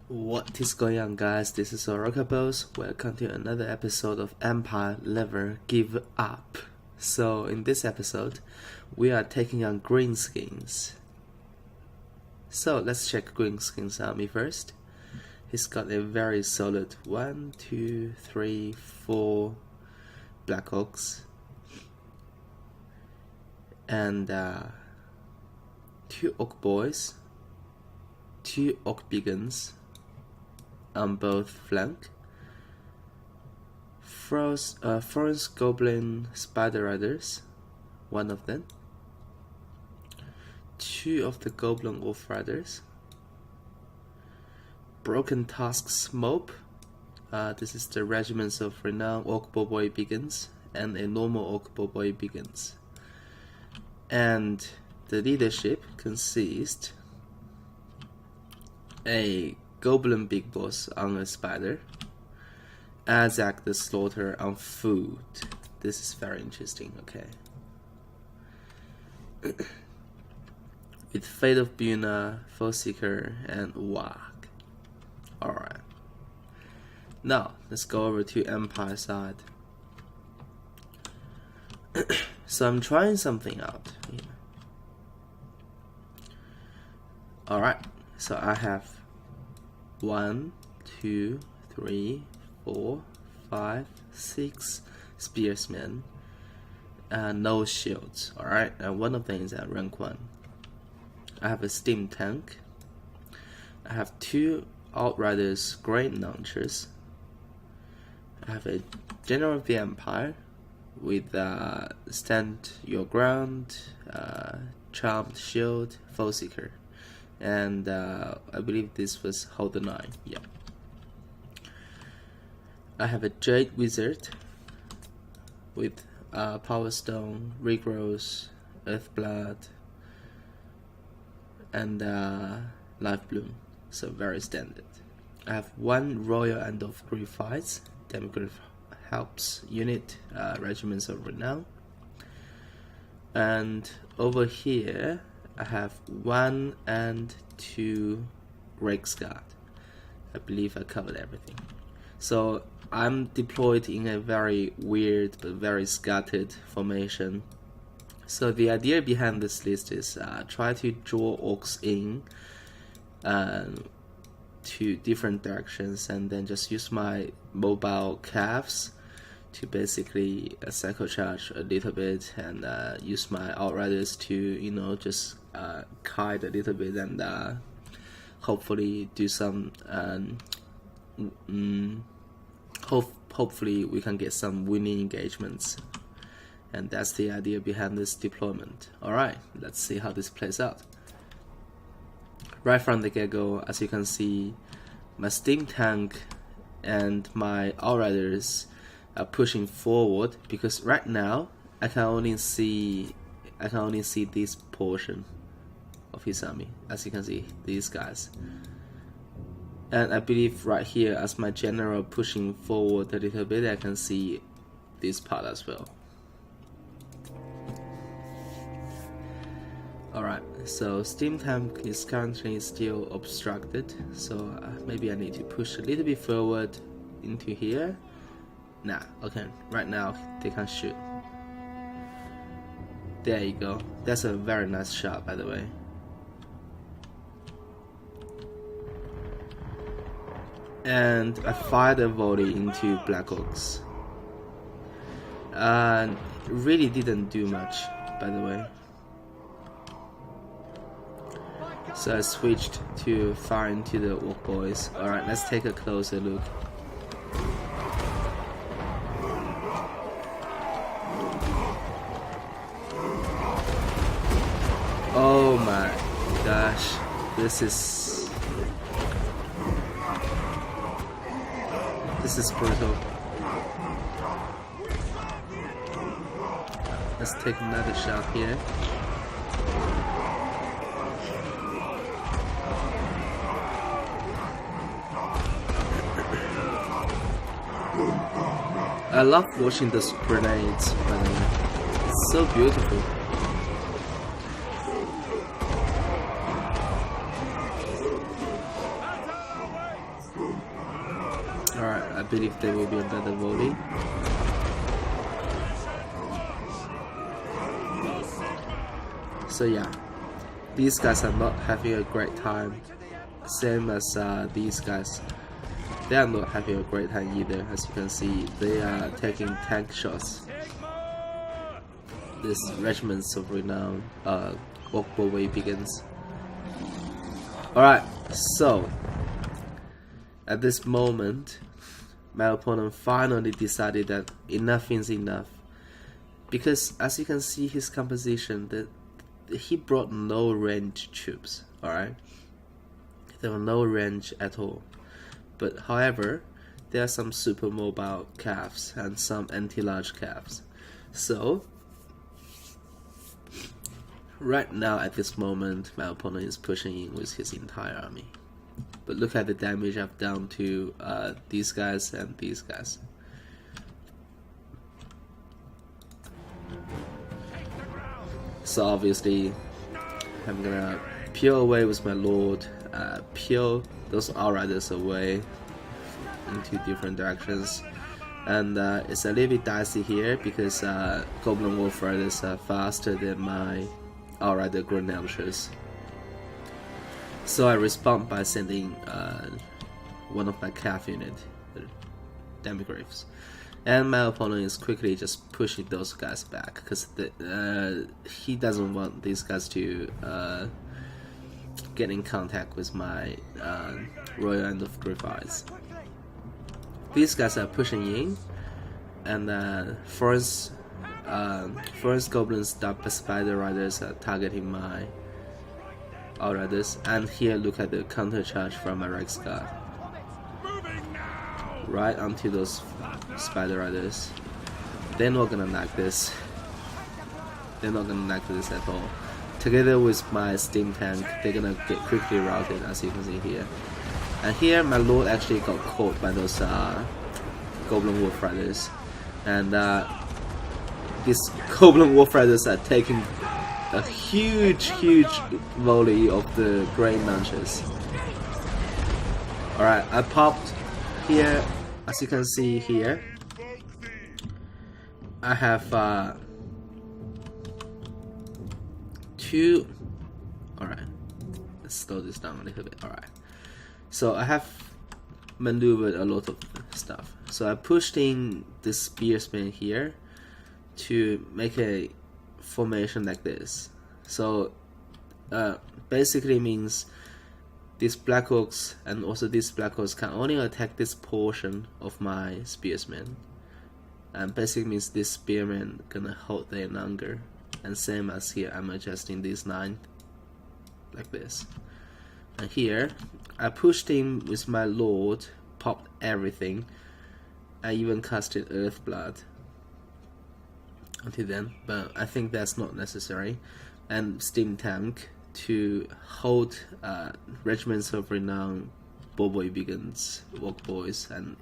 What is going on, guys? This is Oracles. Welcome to another episode of Empire Never Give Up. So in this episode, we are taking on Greenskins. So let's check Greenskins army first. He's got a very solid 1, 2, 3, 4 Black Oaks and 2 Oak Boys, 2 Oak Beacons on both flank, Forest Goblin Spider Riders, one of them, 2 of the Goblin Wolf Riders, Broken Tusks Mob, this is the Regiments of Renown Oak Boy Beacons, and a normal Oak Boy Beacons. And the leadership consists a Goblin Big Boss on a Spider, Azak the Slaughter on food. This is very interesting, okay. With Fate of Buna, Foeseeker, and Wag. Alright. Now, let's go over to Empire side. So I'm trying something out here. Alright, so I have 1, 2, 3, 4, 5, 6 spearsmen, no shields. Alright, and one of them is at rank 1. I have a steam tank. I have 2 Outriders great launchers. I have a General of the Empire with Stand Your Ground, Charmed Shield, Foeseeker. And I believe this was Hold the 9. Yeah. I have a Jade Wizard with Power Stone, Regrowth, Earthblood, and Life Bloom. So very standard. I have 1 Royal End of Grief Fights, demi halbs unit, Regiments of Renown. And over here I have 1 and 2 Rakes Guard. I believe I covered everything. So I'm deployed in a very weird but very scattered formation. So the idea behind this list is try to draw orcs in to different directions, and then just use my mobile calves to basically cycle charge a little bit, and use my outriders to just kite a little bit, and hopefully do some hopefully we can get some winning engagements. And that's the idea behind this deployment. Alright, let's see how this plays out. Right from the get-go, as you can see, my steam tank and my outriders are pushing forward, because right now I can only see this portion of his army. As you can see, these guys. And I believe right here, as my general pushing forward a little bit, I can see this part as well. Alright, so steam tank is currently still obstructed, so maybe I need to push a little bit forward into here. Nah, okay, right now they can shoot. There you go. That's a very nice shot, by the way. And I fired a volley into Black Oaks. Really didn't do much, by the way. So I switched to fire into the Oak Boys. Alright, let's take a closer look. Oh my gosh, this is brutal. Let's take another shot here. I love watching those grenades, by the way. It's so beautiful. I believe there will be another volley. So yeah, these guys are not having a great time, same as these guys. They are not having a great time either. As you can see, they are taking tank shots. This regiments of renown walkaway begins. Alright, so at this moment, my opponent finally decided that enough is enough. Because as you can see his composition, that he brought no range troops, alright? There were no range at all. But however, there are some super mobile calves and some anti-large calves. So right now at this moment, my opponent is pushing in with his entire army. But look at the damage I've done to these guys and these guys. So obviously, I'm gonna peel away with my lord, peel those outriders away into different directions. And it's a little bit dicey here because Goblin Wolf Riders are faster than my outrider Grand Archers. So I respond by sending one of my calf unit, the Demigraves. And my opponent is quickly just pushing those guys back because he doesn't want these guys to get in contact with my Royal End of Griffiths. These guys are pushing in, and first goblins spider riders are targeting my outriders. And here look at the counter charge from my Rex Guard right onto those spider riders. They're not gonna like this. They're not gonna like this at all. Together with my steam tank, they're gonna get quickly routed, as you can see here. And here my lord actually got caught by those Goblin Wolf Riders. And these Goblin Wolf Riders are taking a huge volley of the Great Launchers. Alright, I popped here. As you can see here, I have two. Alright, let's slow this down a little bit. Alright, so I have maneuvered a lot of stuff. So I pushed in the spearsman here to make a formation like this. So basically means these Black Orcs and also these Black Orcs can only attack this portion of my spearsmen. And basically means this spearmen gonna hold there longer. And same as here, I'm adjusting this line like this. And here, I pushed in with my lord, popped everything. I even casted Earthblood until then, but I think that's not necessary. And steam tank to hold regiments of renown, Boboy Beacons, Walk Boys, and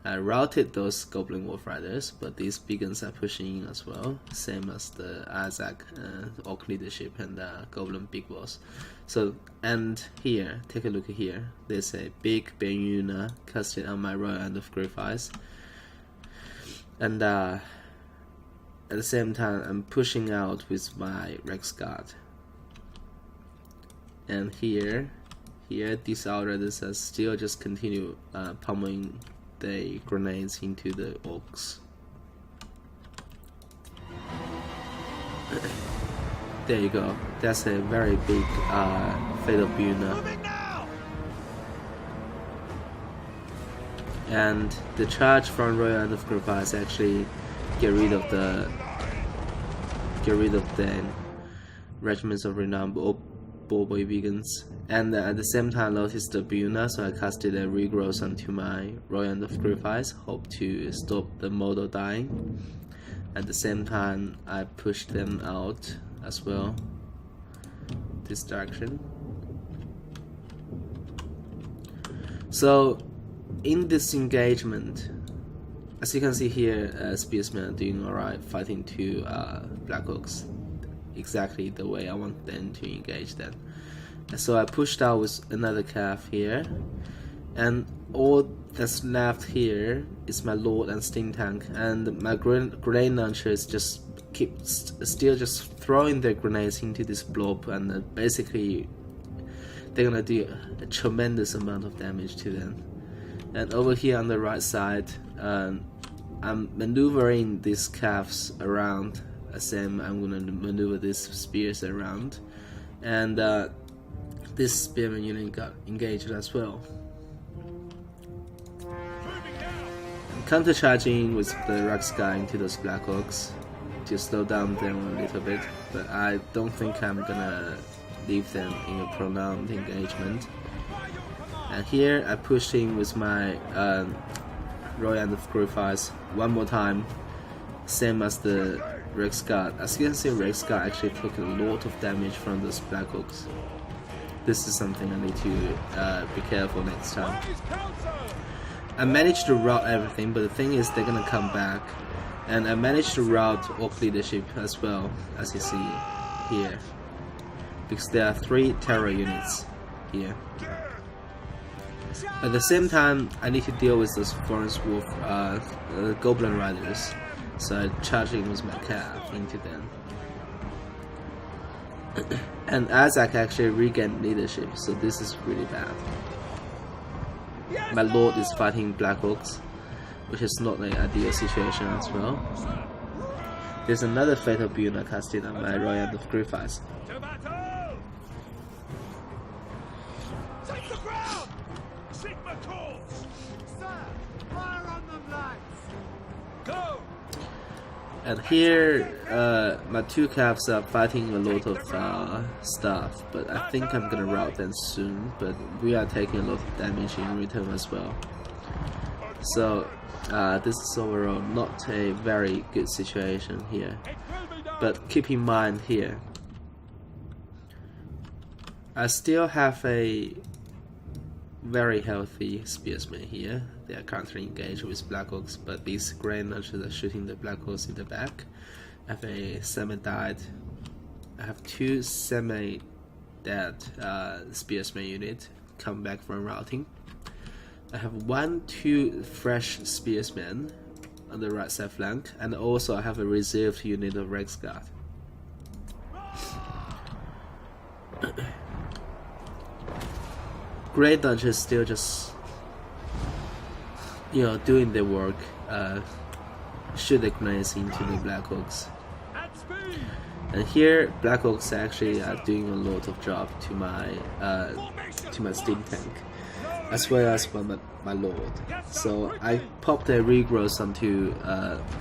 I routed those Goblin Wolf Riders, but these Beacons are pushing in as well, same as the Isaac, Orc Leadership, and Goblin Big Boss. So, and here, take a look here, there's a big Beruna casted on my Royal End of Griffiths, and at the same time I'm pushing out with my Rex Guard. And here these outriders are still just continue pummeling the grenades into the orcs. There you go. That's a very big Fatal Buna. And the charge from Royal End of Griffiths actually get rid of the regiments of renown Boboy Beacons. And at the same time noticed the Buna, so I casted a regrowth onto my Royal End of Griffiths, hope to stop the model dying. At the same time I pushed them out as well, this direction. So in this engagement, as you can see here, spearsmen are doing alright, fighting two Black Orcs exactly the way I want them to engage them. So I pushed out with another calf here, and all that's left here is my Lord and steam tank, and my grenade launchers just still just throwing their grenades into this blob, and basically they're gonna do a tremendous amount of damage to them. And over here on the right side, I'm maneuvering these calves around. Same, I'm gonna maneuver these spears around, and this spearman unit got engaged as well. I'm counter-charging with the Rex guy into those Black Hawks to slow down them a little bit, but I don't think I'm gonna leave them in a prolonged engagement. And here I pushed in with my Royal and Sacrifice one more time, same as the Rex Guard. As you can see, Rex Guard actually took a lot of damage from those Black Hawks. This is something I need to be careful next time. I managed to route everything, but the thing is they're gonna come back, and I managed to route Orc leadership as well, as you see here, because there are 3 terror units here. At the same time, I need to deal with those Forest Wolf Goblin Riders, so I charged in with my cav into them. And Isaac actually regained leadership, so this is really bad. My Lord is fighting Black Hawks, which is not an ideal situation as well. There's another fatal build I casted on my Royal and Sacrifice. And here, my 2 calves are fighting a lot of stuff, but I think I'm gonna rout them soon, but we are taking a lot of damage in return as well. So, this is overall not a very good situation here. But keep in mind here, I still have a very healthy spearsmen here. They are currently engaged with Black Hawks, but these grenade launchers are shooting the Black Hawks in the back. I have a semi-dead. I have 2 semi-dead spearsmen unit come back from routing. I have 2 fresh spearsmen on the right side flank, and also I have a reserved unit of Rex Guard. Grenade launchers still just, you know, doing their work, shoot the grenades into the Black Hawks. And here, Black Hawks actually are doing a lot of job to my steam tank, as well as my Lord. So I popped a regrowth onto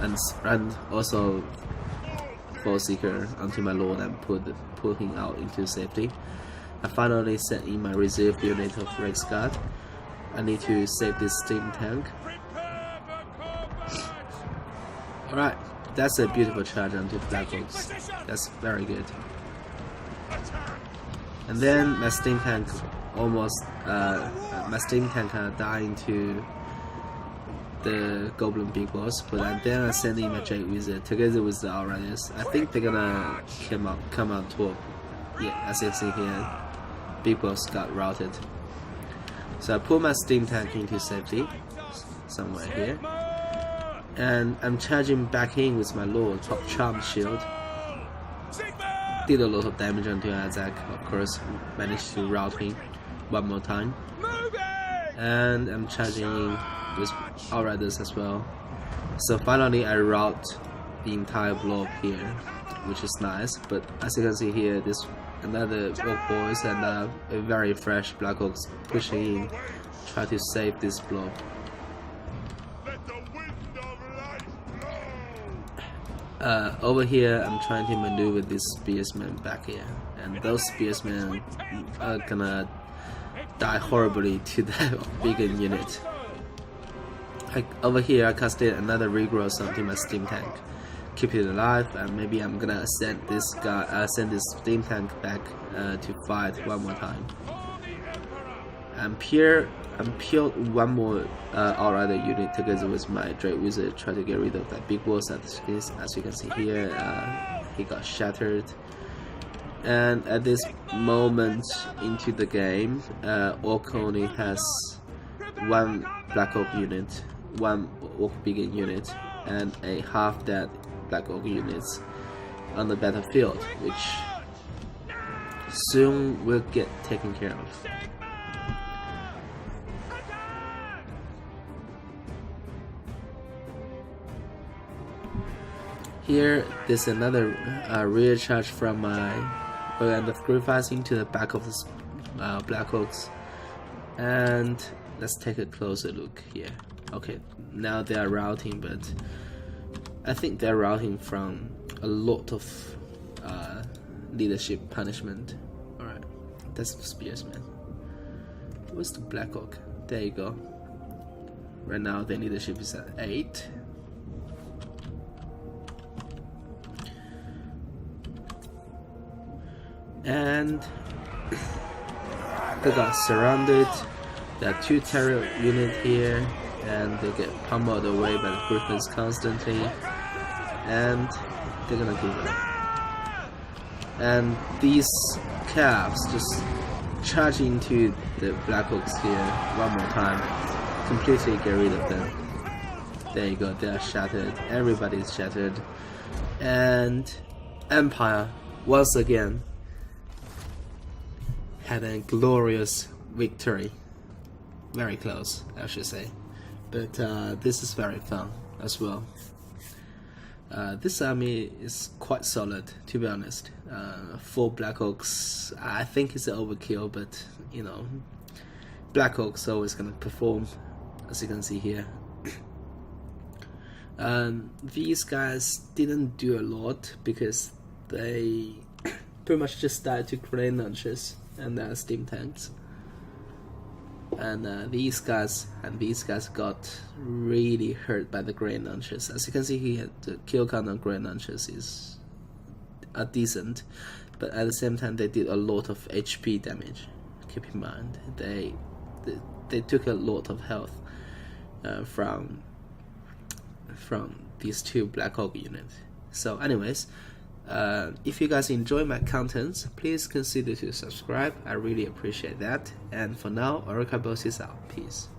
and also Force Seeker onto my Lord and put him out into safety. I finally sent in my reserve unit of Rex Guard. I need to save this steam tank. Alright, that's a beautiful charge onto Black Hawks. That's very good. And then my steam tank almost, my steam tank dying to the Goblin Big Boss, but then I send in my Jade Wizard together with the Outriders. I think they're gonna come out top. Yeah, as you see here, Big Boss got routed. So I put my steam tank into safety, somewhere here. And I'm charging back in with my Lord, Charm Shield. Did a lot of damage onto Isaac, of course, managed to rout him one more time. And I'm charging in with Outriders as well. So finally I rout the entire blob here, which is nice, but as you can see here, this another Orc boys and a very fresh Black Hawks pushing in, try to save this blob. Over here, I'm trying to maneuver this spearsman back here, and those spearsmen are gonna die horribly to the bigger unit. Over here, I casted another regrowth onto my steam tank, keep it alive, and maybe I'm gonna send this send this steam tank back to fight one more time. I'm peeled one more Outrider unit together with my Dread Wizard, try to get rid of that big boss. As you can see here, he got shattered. And at this moment into the game, Orc only has one Black Oak unit, one Orc Beacon unit, and a half dead Black Oak units on the battlefield, which soon will get taken care of. Here, there's another rear charge from my end of sacrificing to the back of the Black Oaks, and let's take a closer look here. Okay, now they are routing, but I think they're routing from a lot of leadership punishment. Alright, that's the spearsman. Where's the Black Oak? There you go. Right now their leadership is at 8. And they got surrounded. There are 2 terror units here, and they get pummeled away by the Griffins constantly, and they're gonna give it up. And these calves just charge into the Black Oaks here one more time, completely get rid of them. There you go, they are shattered, everybody's shattered, and Empire once again had a glorious victory. Very close, I should say, but this is very fun as well. This army is quite solid, to be honest. 4 Black Oaks, I think it's an overkill, but you know, Black Oaks always gonna perform, as you can see here. These guys didn't do a lot because they pretty much just died to grenade launchers and steam tanks. And these guys got really hurt by the grenade launchers. As you can see here, the kill count on grenade launchers is decent, but at the same time they did a lot of HP damage. Keep in mind, they took a lot of health from these 2 Black Oak units. So anyways, if you guys enjoy my contents, please consider to subscribe. I really appreciate that. And for now, Orca Boss is out. Peace.